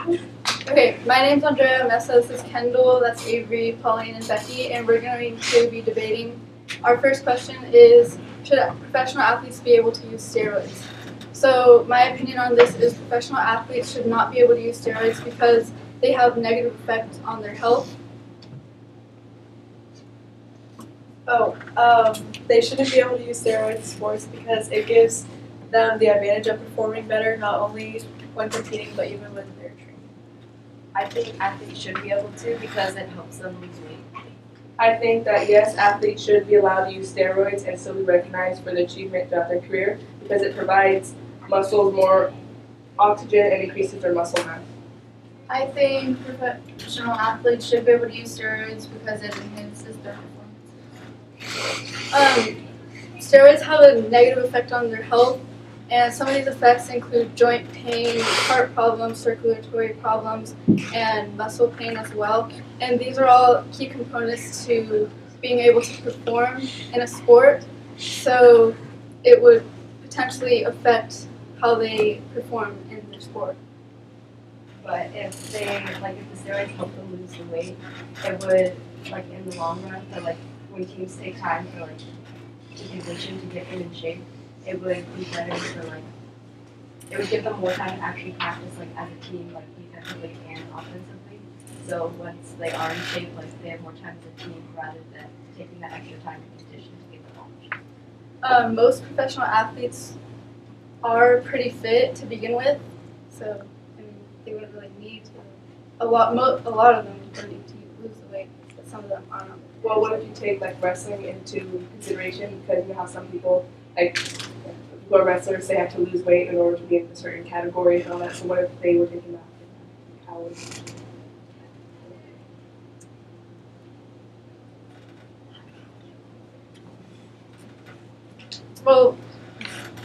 Okay, my name's Andrea, Meza, this is Kendall, that's Avery, Pauline, and Becky, and we're going to be debating. Our first question is, should professional athletes be able to use steroids? So my opinion on this is professional athletes should not be able to use steroids because they have negative effects on their health. They shouldn't be able to use steroids in sports because it gives them the advantage of performing better, not only when competing, but even when they're training. I think athletes should be able to because it helps them lose weight. I think that yes, athletes should be allowed to use steroids and still be recognized for the achievement throughout their career because it provides muscles more oxygen and increases their muscle mass. I think professional athletes should be able to use steroids because it enhances their performance. Steroids have a negative effect on their health, and some of these effects include joint pain, heart problems, circulatory problems, and muscle pain as well. And these are all key components to being able to perform in a sport, so it would potentially affect how they perform in their sport. But if the steroids help them lose the weight, it would, in the long run, for when teams take time for to condition to get them in shape, it would be better for it would give them more time to actually practice as a team, defensively and offensively. So once they are in shape, they have more time as a team rather than taking that extra time to condition to get them all in shape. Most professional athletes are pretty fit to begin with, so they wouldn't really need to. A lot of them don't need to lose the weight, but some of them are not. Well, what if you take wrestling into consideration because you have some people who are wrestlers, they have to lose weight in order to be in a certain category and all that. So what if they were thinking about how would Well,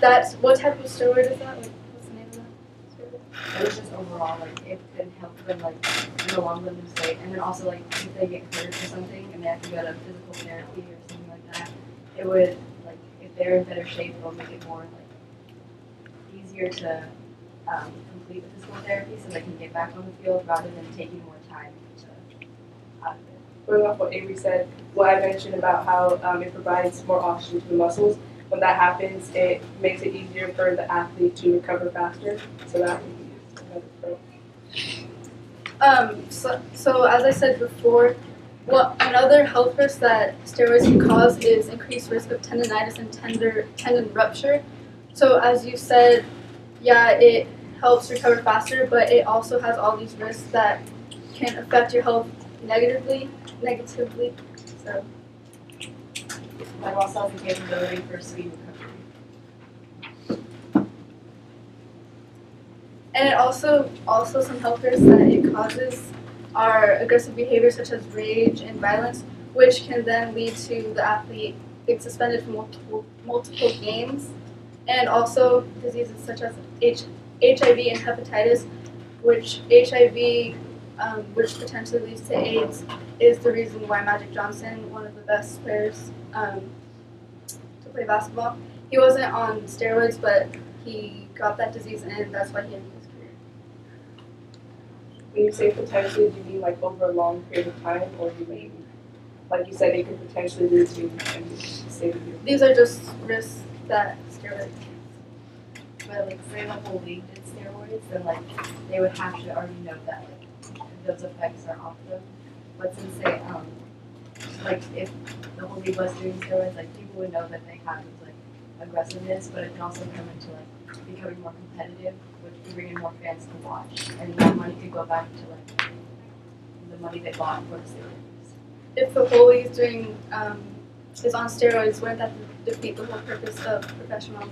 that's what type of steroid is that? What's the name of that steroid? It was just overall, it could help them, in the long run lose weight. And then also, if they get hurt or something and they have to go to physical therapy or something like that, it would, if they're in better shape, it'll make it more, easier to complete the physical therapy so they can get back on the field rather than taking more time out of it. going off what Avery said, what I mentioned about how it provides more oxygen to the muscles. When that happens, it makes it easier for the athlete to recover faster. So that would be another pro. So as I said before, another health risk that steroids can cause is increased risk of tendonitis and tendon rupture. So as you said, yeah, it helps recover faster, but it also has all these risks that can affect your health negatively. So. But also has the capability for speed recovery. And it also some health risks that it causes are aggressive behaviors such as rage and violence, which can then lead to the athlete being suspended for multiple games, and also diseases such as HIV and hepatitis, which HIV, which potentially leads to AIDS, is the reason why Magic Johnson, one of the best players to play basketball, he wasn't on steroids, but he got that disease, and that's why he ended his career. When you say potentially, do you mean over a long period of time, or do you mean, like you said, it could potentially lead to saving? These are just risks that steroids. But say the whole league did steroids, then they would have to already know that those effects are off them. But since they if the whole league was doing steroids, people would know that they have this aggressiveness, but it can also come into becoming more competitive, which could bring in more fans to watch, and that money could go back to the money they bought for the steroids. If the whole league is on steroids, wouldn't that defeat the whole purpose of professional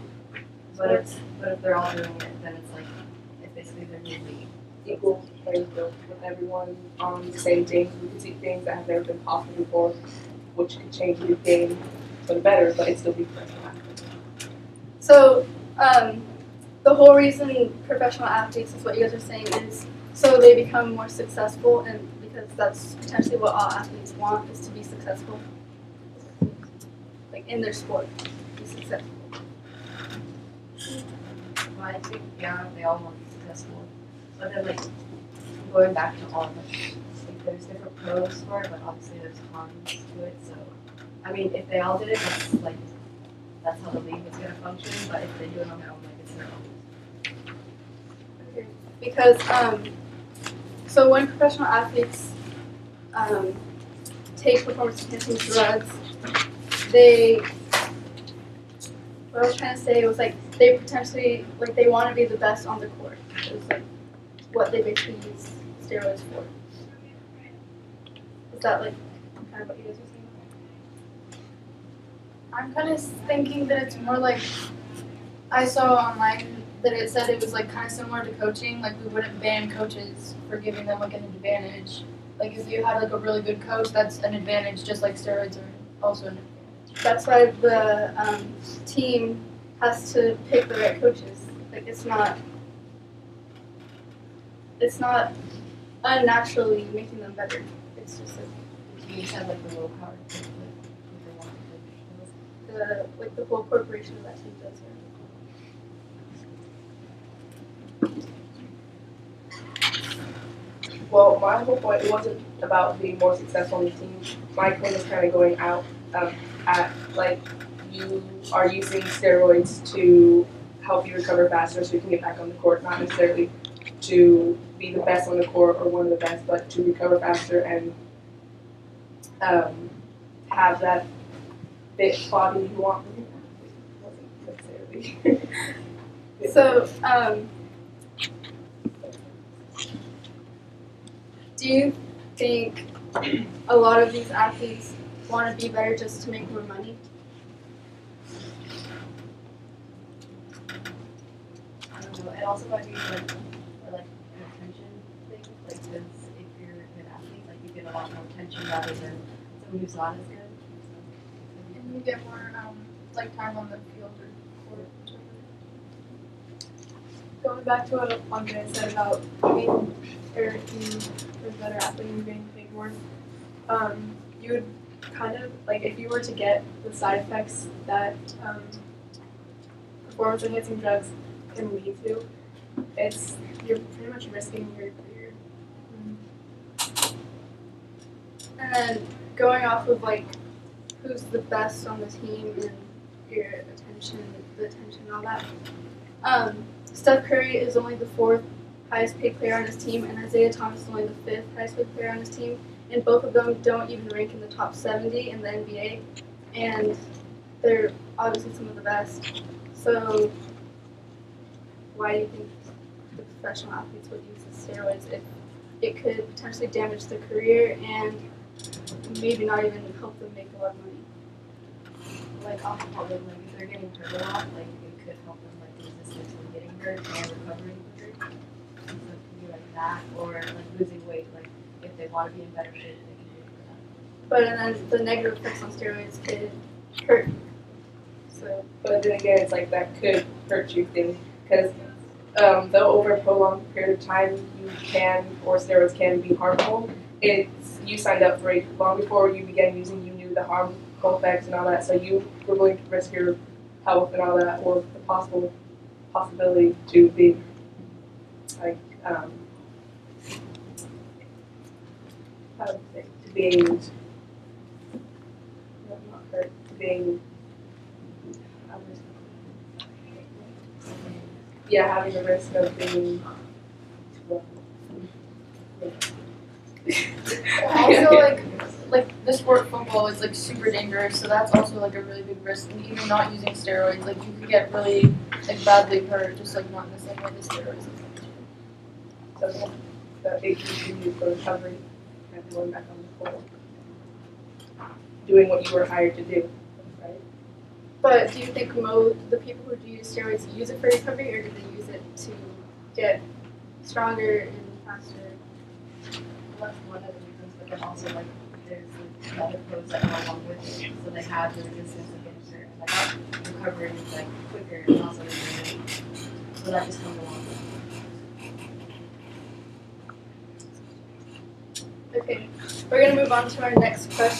sports? But if they're all doing it, then it's basically their new league. Equal playing field with everyone on the same thing. We could see things that have never been possible before, which could change the game for the better, but it's still be professional. So, the whole reason professional athletes is what you guys are saying is so they become more successful, and because that's potentially what all athletes want, is to be successful, in their sport, be successful. Well, I think they all want to be successful. But then going back to all like there's different pros for it, but obviously there's cons to it. So, I mean, if they all did it, that's how the league was gonna function. But if they do it on their own, like it's their own. Okay. Because so when professional athletes take performance enhancing drugs, what I was trying to say was like they potentially like they want to be the best on the court. Is like what they basically use steroids for. Is that like kind of what you guys were saying? I'm kind of thinking that it's more like I saw online that it said it was like kind of similar to coaching. Like we wouldn't ban coaches for giving them like an advantage. Like if you had like a really good coach, that's an advantage. Just like steroids are also an advantage. That's why the team has to pick the right coaches. Like it's not unnaturally making them better. It's just like You just have like the willpower to pick what they want to do. the whole corporation of that team does it. Well, my whole point, it wasn't about being more successful on the team. My point is kind of going out at, like, you are using steroids to help you recover faster so you can get back on the court, not necessarily to be the best on the court or one of the best, but to recover faster and have that fit body you want. Wasn't necessarily. So, do you think a lot of these athletes want to be better just to make more money? I don't know. It also might be like for like an attention thing, like because if you're a good athlete, like you get a lot more attention rather than someone who's not as good. And you get more like time on the field or court. Going back to what Andre said about being a better athlete and getting paid more, you would kind of like if you were to get the side effects that performance enhancing drugs can lead to, you're pretty much risking your career. And then going off of like who's the best on the team and your the attention and all that. Steph Curry is only the 4th highest paid player on his team, and Isaiah Thomas is only the 5th highest paid player on his team. And both of them don't even rank in the top 70 in the NBA, and they're obviously some of the best. So why do you think the professional athletes would use the steroids if it could potentially damage their career and maybe not even help them make a lot of money? Like alcohol, like if they're getting hurt a lot, like it could help them like resistance when getting hurt and recovering quicker. So it could be like that, or like losing weight. Like if they want to be in better shape, they can do it for that. But and then the negative effects on steroids could hurt. So But then again, it's like that could hurt you thing because though over a prolonged period of time you can or steroids can be harmful, it's you signed up for it long before you began using. You knew the harmful effects and all that, so you were willing to risk your health and all that, or the possibility to be like how to say, to being not hurt, to being having the risk of being Also, like the sport football is like super dangerous, so that's also like a really big risk. And even not using steroids, like you could get really like badly hurt, just like not in the same way the steroids. So the HBCU for recovery and going back on the court, doing what you were hired to do, right? but do you think the people who do use steroids use it for recovery, or do they use it to get stronger and faster? Well, that's one of the reasons, but then also like there's like other pros that go along with it, so they have the resistance against it, like recovery is like quicker and also so that just comes along with it. Okay, we're gonna move on to our next question.